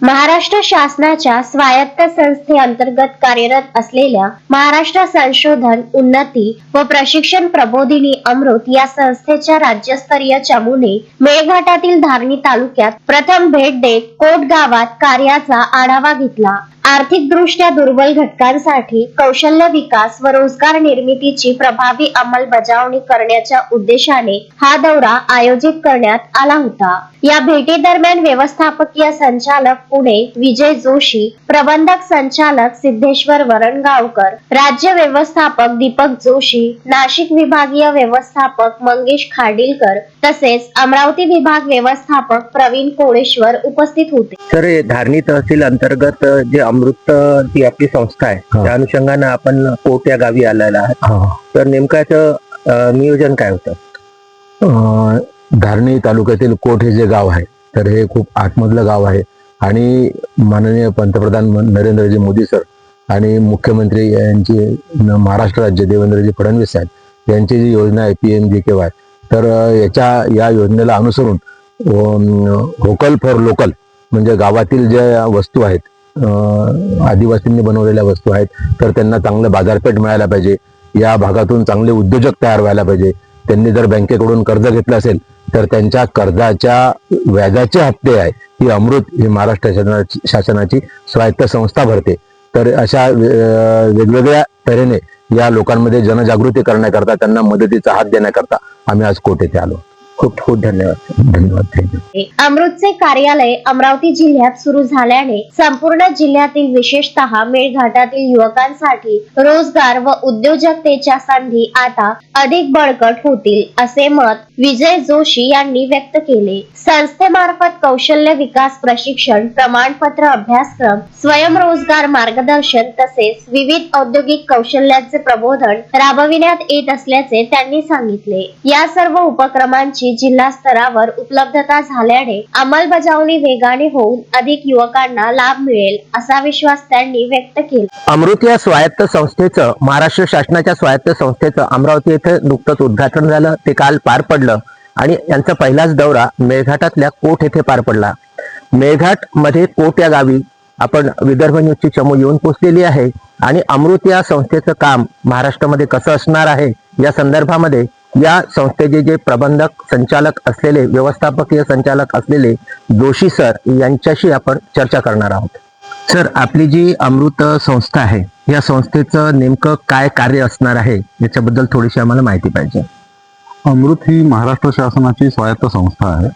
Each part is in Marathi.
महाराष्ट्र शासनाच्या स्वायत्त संस्थेअंतर्गत कार्यरत असलेल्या महाराष्ट्र संशोधन, उन्नती व प्रशिक्षण प्रबोधिनी अमृत या संस्थेच्या राज्यस्तरीय चमूने मेळघाटातील धारणी तालुक्यात प्रथम भेट देत कोट गावात कार्याचा आढावा घेतला। आर्थिकदृष्ट्या दुर्बल घटकांसाठी कौशल्य विकास व रोजगार निर्मितीची प्रभावी अंमलबजावणी करण्याच्या उद्देशाने हा दौरा आयोजित करण्यात आला होता। या भेटी दरम्यान व्यवस्थापकीय संचालक पुणे विजय जोशी, प्रबंधक संचालक सिद्धेश्वर वरणगावकर, राज्य व्यवस्थापक दीपक जोशी, नाशिक विभागीय व्यवस्थापक मंगेश खाडीलकर तसेच अमरावती विभाग व्यवस्थापक प्रवीण कोळेश्वर उपस्थित होते। सर, धारणी तहसील अंतर्गत जे अमृत ही आपली संस्था आहे त्या अनुषंगाने आपण कोट या गावी आलेला आहात, तर नेमकं नियोजन काय होतं? धारणी तालुक्यातील कोट हे जे गाव आहे तर हे खूप आतमधलं गाव आहे आणि माननीय पंतप्रधान नरेंद्रजी मोदी सर आणि मुख्यमंत्री यांची महाराष्ट्र राज्य देवेंद्रजी फडणवीस साहेब यांची जी योजना आहे PMGKY, तर या योजनेला अनुसरून व्होकल फॉर लोकल म्हणजे गावातील ज्या वस्तू आहेत, आदिवासींनी बनवलेल्या वस्तू आहेत, तर त्यांना चांगलं बाजारपेठ मिळायला पाहिजे, या भागातून चांगले उद्योजक तयार व्हायला पाहिजे। त्यांनी जर बँकेकडून कर्ज घेतलं असेल तर त्यांच्या कर्जाच्या व्याजाचे हप्ते आहे ही अमृत ही महाराष्ट्र शासनाची स्वायत्त संस्था भरते। तर अशा वेगवेगळ्या तऱ्हेने या लोकांमध्ये जनजागृती करण्याकरता, त्यांना मदतीचा हात देण्याकरता आम्ही आज कोट येथे आलो। खूप खूप धन्यवाद। धन्यवाद, थँक्यू। अमृतचे कार्यालय अमरावती जिल्ह्यात सुरू झाल्याने संपूर्ण जिल्ह्यातील विशेषतः मेळघाटातील युवकांसाठी रोजगार व उद्योजकतेच्या संधी आता अधिक बळकट होतील असे मत विजय जोशी यांनी व्यक्त केले। संस्थेमार्फत कौशल्य विकास प्रशिक्षण, प्रमाणपत्र अभ्यासक्रम, स्वयंरोजगार मार्गदर्शन तसेच विविध औद्योगिक कौशल्याचे प्रबोधन राबविण्यात येत असल्याचे त्यांनी सांगितले। या सर्व उपक्रमांची जिल्हा स्तरावर उपलब्धता झाल्याने अंमलबजावणी वेगाने होऊन अधिक युवकांना लाभ मिळेल असा विश्वास त्यांनी व्यक्त केला। अमृत या स्वायत्त संस्थेचं, महाराष्ट्र शासनाच्या स्वायत्त संस्थेचं अमरावती येथे नुकतंच उद्घाटन झालं, ते काल पार पडलं आणि यांचा पहिलाच दौरा मेळघाटातल्या कोट येथे पार पडला। मेळघाट मध्ये कोट या गावी आपण विदर्भ न्यूजची चमू येऊन पोहोचलेली आहे आणि अमृत या संस्थेचं काम महाराष्ट्रामध्ये कसं असणार आहे या संदर्भामध्ये या संस्थेचे जे प्रबंधक संचालक असलेले, व्यवस्थापकीय संचालक असलेले जोशी सर यांच्याशी आपण चर्चा करणार आहोत। सर, आपली जी अमृत संस्था आहे या संस्थेचं नेमकं काय कार्य असणार आहे याच्याबद्दल थोडीशी आम्हाला माहिती पाहिजे। अमृत ही महाराष्ट्र शासनाची स्वायत्त संस्था आहे।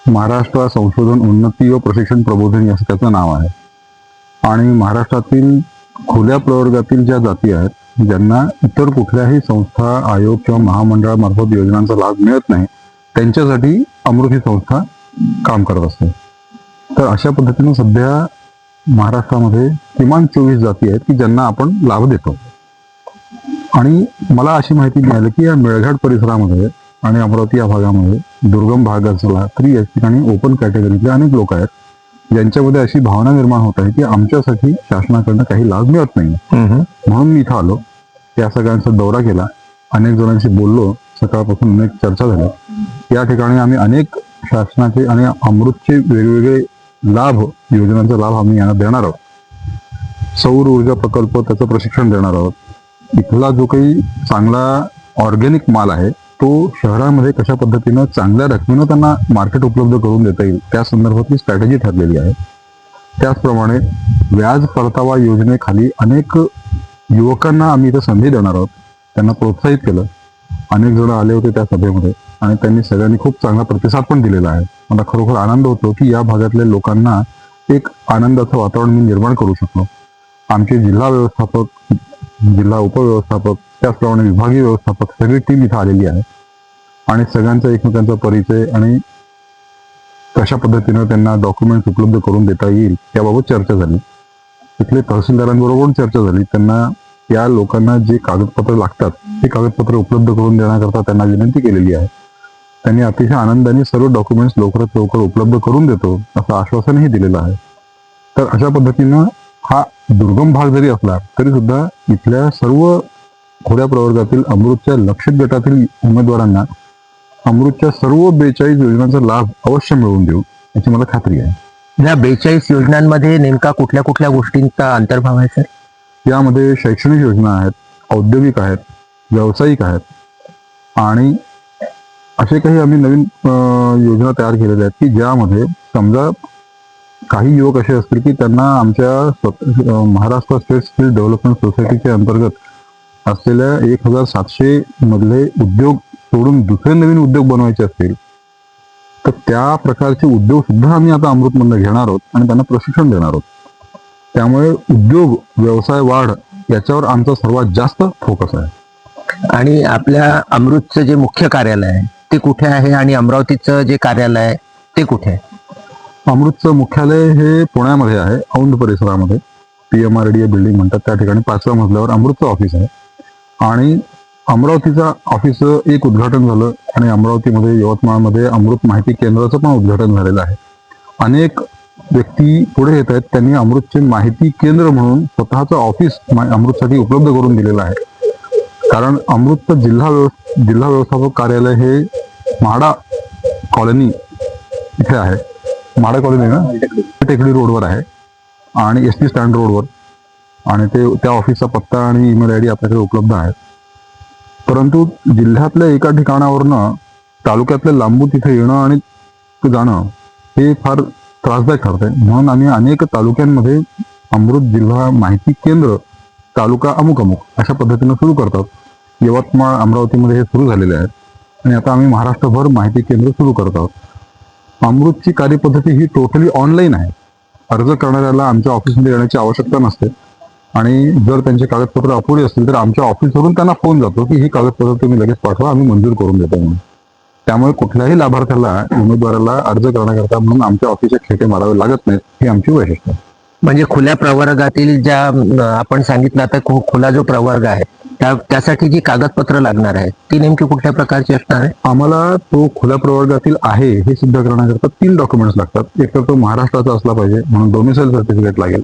महाराष्ट्र संशोधन, उन्नती व प्रशिक्षण प्रबोधिनी असं त्याचं नाव आहे आणि महाराष्ट्रातील खुल्या प्रवर्गातील ज्या जाती आहेत ज्यांना इतर कुठल्याही संस्था, आयोग किंवा महामंडळामार्फत योजनांचा लाभ मिळत नाही, त्यांच्यासाठी अमृत ही संस्था काम करत असते। तर अशा पद्धतीने सध्या महाराष्ट्रामध्ये किमान 24 जाती आहेत की ज्यांना आपण लाभ देतो आणि मला अशी माहिती मिळाली की या मेळघाट परिसरामध्ये आणि अमरावती या भागामध्ये दुर्गम भाग असला तरी या ठिकाणी ओपन कॅटेगरीतले अनेक लोक आहेत ज्यांच्यामध्ये अशी भावना निर्माण होत आहे की आमच्यासाठी शासनाकडनं काही लाभ मिळत नाही। म्हणून मी इथं आलो, या सगळ्यांचा दौरा केला, अनेक जणांशी बोललो, सकाळपासून अनेक चर्चा झाल्या। या ठिकाणी आम्ही अनेक शासनाचे आणि अमृतचे वेगवेगळे लाभ, योजनांचा लाभ आम्ही यांना देणार आहोत। सौर ऊर्जा प्रकल्प, त्याचं प्रशिक्षण देणार आहोत। इथला जो काही चांगला ऑर्गॅनिक माल आहे तो शहरामध्ये कशा पद्धतीनं चांगल्या रकमेनं त्यांना मार्केट उपलब्ध करून देता येईल त्या संदर्भातली स्ट्रॅटेजी ठरलेली आहे। त्याचप्रमाणे व्याज परतावा योजनेखाली अनेक युवकांना आम्ही इथं संधी देणार आहोत, त्यांना प्रोत्साहित केलं। अनेक जण आले होते त्या सभेमध्ये आणि त्यांनी सगळ्यांनी खूप चांगला प्रतिसाद पण दिलेला आहे। मला खरोखर आनंद होतो की या भागातल्या लोकांना एक आनंदाचं वातावरण मी निर्माण करू शकलो। आमचे जिल्हा व्यवस्थापक, जिल्हा उपव्यवस्थापक, त्याचप्रमाणे विभागीय व्यवस्थापक सगळी टीम इथं आलेली आहे आणि सगळ्यांचा एकमेकांचा परिचय आणि कशा पद्धतीनं त्यांना डॉक्युमेंट्स उपलब्ध करून देता येईल याबाबत चर्चा झाली। तिथले तहसीलदारांबरोबर चर्चा झाली, त्यांना या लोकांना जे कागदपत्र लागतात ते कागदपत्र उपलब्ध करून देण्याकरता त्यांना विनंती केलेली आहे। त्यांनी अतिशय आनंदाने सर्व डॉक्युमेंट्स लवकरात लवकर उपलब्ध करून देतो असं आश्वासनही दिलेलं आहे। तर अशा पद्धतीनं हा दुर्गम भाग जरी असला तरी सुद्धा इथल्या सर्व खुल्या प्रवर्गातील अमृतच्या लक्षित गटातील उमेदवारांना अमृतच्या सर्व 42 योजनांचा लाभ अवश्य मिळवून देऊ याची मला खात्री आहे। या 42 योजनांमध्ये नेमका कुठल्या कुठल्या गोष्टींचा अंतर्भाव आहे सर? यामध्ये शैक्षणिक योजना आहेत, औद्योगिक आहेत, व्यावसायिक आहेत आणि असे काही आम्ही नवीन योजना तयार केलेल्या आहेत की ज्यामध्ये समजा काही युवक असे असतील की त्यांना आमच्या महाराष्ट्र स्टेट स्किल डेव्हलपमेंट सोसायटीच्या अंतर्गत असलेल्या 1700 मधले उद्योग सोडून दुसरे नवीन उद्योग बनवायचे असतील तर त्या प्रकारचे उद्योग सुद्धा आम्ही आता अमृतमधून घेणार आहोत आणि त्यांना प्रशिक्षण देणार आहोत. त्यामुळे उद्योग व्यवसाय वाढ याच्यावर आमचा सर्वात जास्त फोकस आहे. आणि आपल्या अमृतचं जे मुख्य कार्यालय आहे ते कुठे आहे आणि अमरावतीचं जे कार्यालय आहे ते कुठे आहे? अमृतचं मुख्यालय हे पुण्यामध्ये आहे, औंध परिसरामध्ये PMRDA बिल्डिंग म्हणतात त्या ठिकाणी 5व्या मजल्यावर अमृतचं ऑफिस आहे. आणि अमरावतीचा ऑफिसचं एक उद्घाटन झालं आणि अमरावतीमध्ये यवतमाळमध्ये अमृत माहिती केंद्राचं पण उद्घाटन झालेलं आहे. अनेक व्यक्ती पुढे येत आहेत, त्यांनी अमृतचे माहिती केंद्र म्हणून स्वतःचं ऑफिस अमृतसाठी उपलब्ध करून दिलेलं आहे. कारण अमृतचं जिल्हा व्यवस्थापक कार्यालय हे म्हाडा कॉलनी इथे आहे. म्हाडा कॉलनी ना टेकडी रोडवर आहे आणि SD स्टँड रोडवर. आणि त्या ऑफिसचा पत्ता आणि ईमेल ID आपल्याकडे उपलब्ध आहे. परंतु जिल्ह्यातल्या एका ठिकाणावरनं तालुक्यातल्या लांबून तिथे येणं आणि जाणं हे फार त्रासदायक ठरतंय. म्हणून आम्ही अनेक तालुक्यांमध्ये अमृत जिल्हा माहिती केंद्र तालुका अमुक अशा पद्धतीनं सुरू करतात. यवतमाळ अमरावतीमध्ये हे सुरू झालेले आहेत आणि आता आम्ही महाराष्ट्रभर माहिती केंद्र सुरू करत आहोत. अमृतची कार्यपद्धती ही टोटली ऑनलाईन आहे. अर्ज करणाऱ्याला आमच्या ऑफिसमध्ये येण्याची आवश्यकता नसते आणि जर त्यांचे कागदपत्र अपुरी असतील तर आमच्या ऑफिसवरून त्यांना फोन जातो की ही कागदपत्र तुम्ही लगेच पाठवा, आम्ही मंजूर करून देतो म्हणून. त्यामुळे कुठल्याही लाभार्थ्याला उमेदवाराला अर्ज करण्याकरता म्हणून आमच्या ऑफिसचे खेटे मारावे लागत नाहीत, ही आमची वैशिष्ट्य आहे. म्हणजे खुल्या प्रवर्गातील ज्या आपण सांगितलं आता खुला जो प्रवर्ग आहे त्यासाठी जी कागदपत्र लागणार आहे ती नेमकी कुठल्या प्रकारची असणार आहे? आम्हाला तो खुल्या प्रवर्गातील आहे हे सिद्ध करण्याकरता 3 डॉक्युमेंट्स लागतात. एक तर तो महाराष्ट्राचा असला पाहिजे म्हणून डोमिसाईल सर्टिफिकेट लागेल.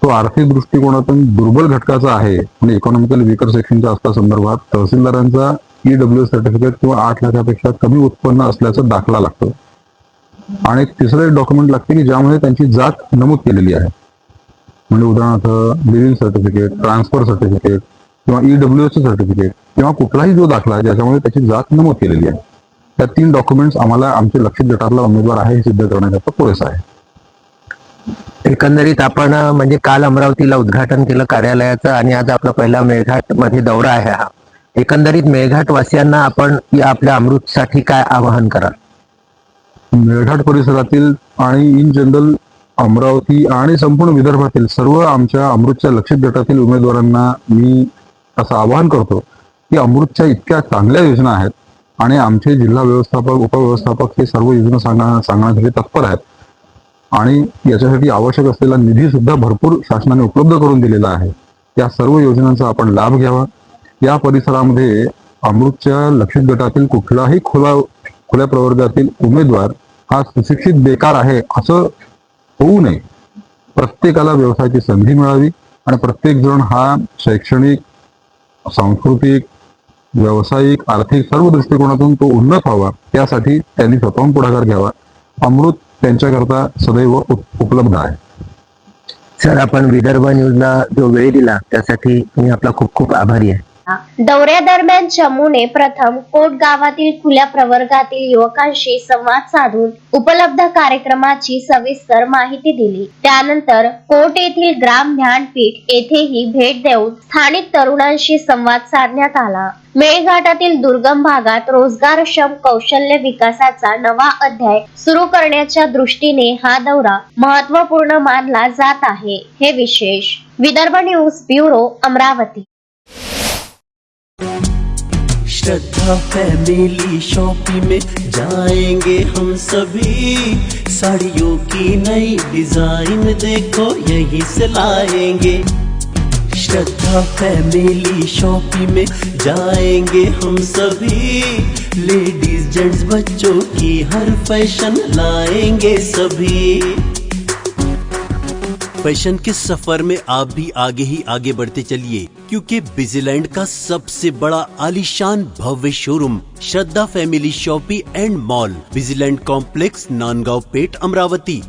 तो आर्थिक दृष्टिकोनातून दुर्बल घटकाचा आहे म्हणजे इकॉनॉमिकल वीकर सेक्शनच्या असल्या संदर्भात तहसीलदारांचा EWS सर्टिफिकेट किंवा 8 लाखापेक्षा कमी उत्पन्न असल्याचा दाखला लागतो. आणि एक तिसरं एक डॉक्युमेंट लागते की ज्यामध्ये त्यांची जात नमूद केलेली आहे. म्हणजे उदाहरणार्थ लिव्हिंग सर्टिफिकेट, ट्रान्सफर सर्टिफिकेट किंवा EWS सर्टिफिकेट किंवा कुठलाही जो दाखला आहे ज्याच्यामध्ये त्याची जात नमूद केलेली आहे. त्या 3 डॉक्युमेंट्स आम्हाला आमचे लक्षित गटातला उमेदवार आहे हे सिद्ध करण्याकरता पुरेसा आहे. एकंदरीत आपण म्हणजे काल अमरावतीला उद्घाटन केलं कार्यालयाचं आणि आज आपला पहिला मेळघाट मध्ये दौरा आहे हा. एकंदरीत मेळघाट वासियांना आपण या आपल्या अमृतसाठी काय आवाहन कराल? मेळघाट परिसरातील आणि इन जनरल अमरावती आणि संपूर्ण विदर्भातील सर्व आमच्या अमृतच्या लक्षित गटातील उमेदवारांना मी असं आवाहन करतो की अमृतच्या इतक्या चांगल्या योजना आहेत आणि आमचे जिल्हा व्यवस्थापक उपव्यवस्थापक हे सर्व योजना सांगण्यासाठी तत्पर आहेत आणि याच्यासाठी आवश्यक असलेला निधी सुद्धा भरपूर शासनाने उपलब्ध करून दिलेला आहे. या सर्व योजनांचा आपण लाभ घ्यावा. या परिसरामध्ये अमृतच्या लक्षित गटातील कुठलाही खुल्या प्रवर्गातील उमेदवार हा सुशिक्षित बेकार आहे असं होऊ नये. प्रत्येकाला व्यवसायाची संधी मिळावी आणि प्रत्येक जण हा शैक्षणिक, सांस्कृतिक, व्यावसायिक, आर्थिक सर्व दृष्टिकोनातून तो उन्नत व्हावा यासाठी त्यांनी स्वतःहून पुढाकार घ्यावा. अमृत त्यांच्याकरता सदैव उपलब्ध आहे. सर, आपण विदर्भ न्यूजला जो वेळ दिला त्यासाठी मी आपला खूप खूप आभारी आहे. दौऱ्यादरम्यान चमूने प्रथम कोट गावातील खुल्या प्रवर्गातील युवकांशी संवाद साधून उपलब्ध कार्यक्रमाची सविस्तर माहिती दिली. त्यानंतर कोट येथील ग्राम ज्ञानपीठ येथेही भेट देऊन स्थानिक तरुणांशी संवाद साधण्यात आला. मेळघाटातील दुर्गम भागात रोजगारक्षम कौशल्य विकासाचा नवा अध्याय सुरू करण्याच्या दृष्टीने हा दौरा महत्त्वपूर्ण मानला जात आहे. हे विशेष. Vidarbha news bureau, Amravati. Shraddha family shopping में जाएंगे हम सभी, साड़ियों की नई डिजाइन देखो यहीं से लाएंगे। श्रद्धा फैमिली शॉपिंग में जाएंगे हम सभी, लेडीज जेंट्स बच्चों की हर फैशन लाएंगे सभी। फैशन के सफर में आप भी आगे ही आगे बढ़ते चलिए, क्योंकि बिजीलैंड का सबसे बड़ा आलीशान भव्य showroom Shraddha family shopping and mall, Busyland complex, Nandgaon Peth, Amravati.